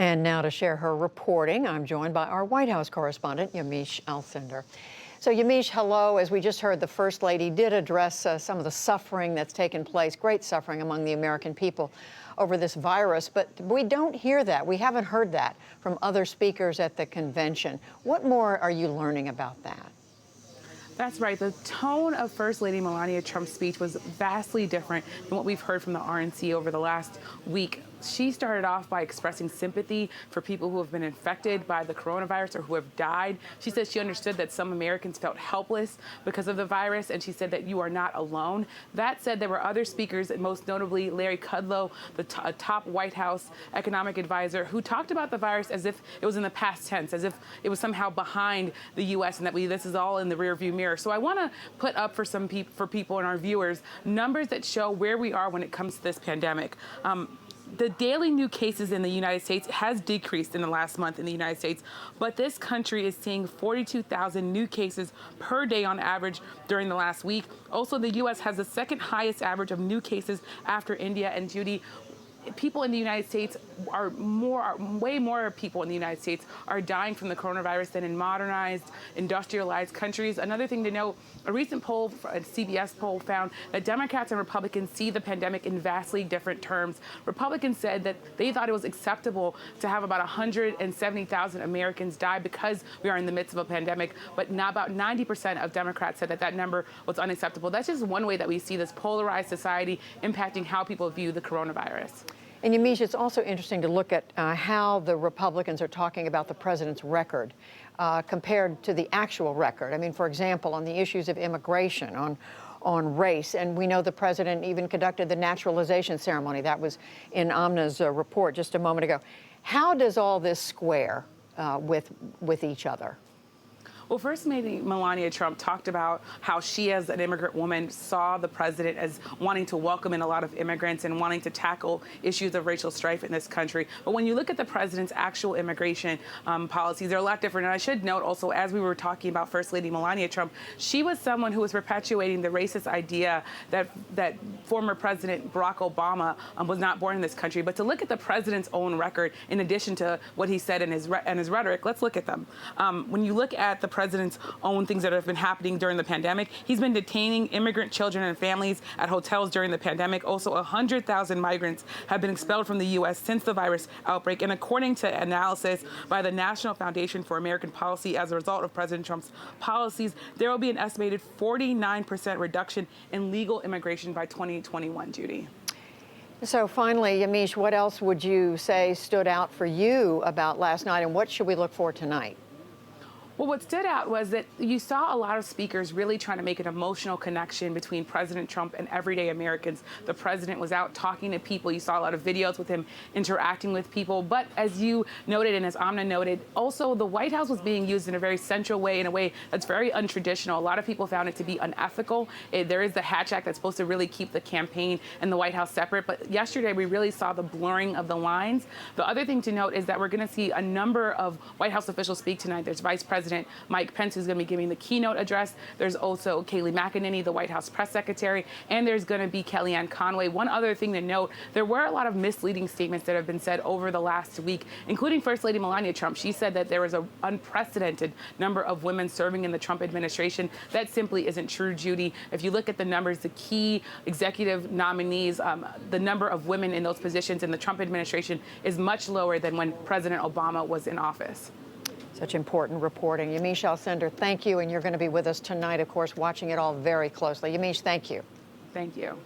And now to share her reporting, I'm joined by our White House correspondent, Yamiche Alcindor. So Yamiche, hello. As we just heard, the First Lady did address some of the suffering that's taken place, great suffering among the American people over this virus, but we don't hear that. We haven't heard that from other speakers at the convention. What more are you learning about that? That's right. The tone of First Lady Melania Trump's speech was vastly different than what we've heard from the RNC over the last week. She started off by expressing sympathy for people who have been infected by the coronavirus or who have died. She said she understood that some Americans felt helpless because of the virus, and she said that you are not alone. That said, there were other speakers, most notably Larry Kudlow, the top White House economic advisor, who talked about the virus as if it was in the past tense, as if it was somehow behind the U.S. and that this is all in the rearview mirror. So I want to put up for people and our viewers numbers that show where we are when it comes to this pandemic. The daily new cases in the United States has decreased in the last month in the United States, but this country is seeing 42,000 new cases per day on average during the last week. Also, the U.S. has the second highest average of new cases after India. And Judy, people in the United States way more people in the United States are dying from the coronavirus than in modernized, industrialized countries. Another thing to note, a recent poll, a CBS poll, found that Democrats and Republicans see the pandemic in vastly different terms. Republicans said that they thought it was acceptable to have about 170,000 Americans die because we are in the midst of a pandemic, but now about 90% of Democrats said that that number was unacceptable. That's just one way that we see this polarized society impacting how people view the coronavirus. And Yamiche, it's also interesting to look at how the Republicans are talking about the president's record compared to the actual record. I mean, for example, on the issues of immigration, on race, and we know the president even conducted the naturalization ceremony. That was in Amna's report just a moment ago. How does all this square with each other? Well, First Lady Melania Trump talked about how she, as an immigrant woman, saw the president as wanting to welcome in a lot of immigrants and wanting to tackle issues of racial strife in this country. But when you look at the president's actual immigration policies, they're a lot different. And I should note also, as we were talking about First Lady Melania Trump, she was someone who was perpetuating the racist idea that former President Barack Obama was not born in this country. But to look at the president's own record, in addition to what he said in his rhetoric, let's look at them. When you look at the president's own things that have been happening during the pandemic, he's been detaining immigrant children and families at hotels during the pandemic. Also, 100,000 migrants have been expelled from the U.S. since the virus outbreak. And according to analysis by the National Foundation for American Policy, as a result of President Trump's policies, there will be an estimated 49% reduction in legal immigration by 2021, Judy. So finally, Yamiche, what else would you say stood out for you about last night, and what should we look for tonight? Well, what stood out was that you saw a lot of speakers really trying to make an emotional connection between President Trump and everyday Americans. The president was out talking to people. You saw a lot of videos with him interacting with people. But as you noted, and as Amna noted, also the White House was being used in a very central way, in a way that's very untraditional. A lot of people found it to be unethical. There is the Hatch Act that's supposed to really keep the campaign and the White House separate. But yesterday, we really saw the blurring of the lines. The other thing to note is that we're going to see a number of White House officials speak tonight. There's Vice President Mike Pence, who's going to be giving the keynote address. There's also Kayleigh McEnany, the White House press secretary, and there's going to be Kellyanne Conway. One other thing to note, there were a lot of misleading statements that have been said over the last week, including First Lady Melania Trump. She said that there was an unprecedented number of women serving in the Trump administration. That simply isn't true, Judy. If you look at the numbers, the key executive nominees, the number of women in those positions in the Trump administration is much lower than when President Obama was in office. Such important reporting. Yamiche Alcindor, thank you, and you're going to be with us tonight, of course, watching it all very closely. Yamiche, thank you. Thank you.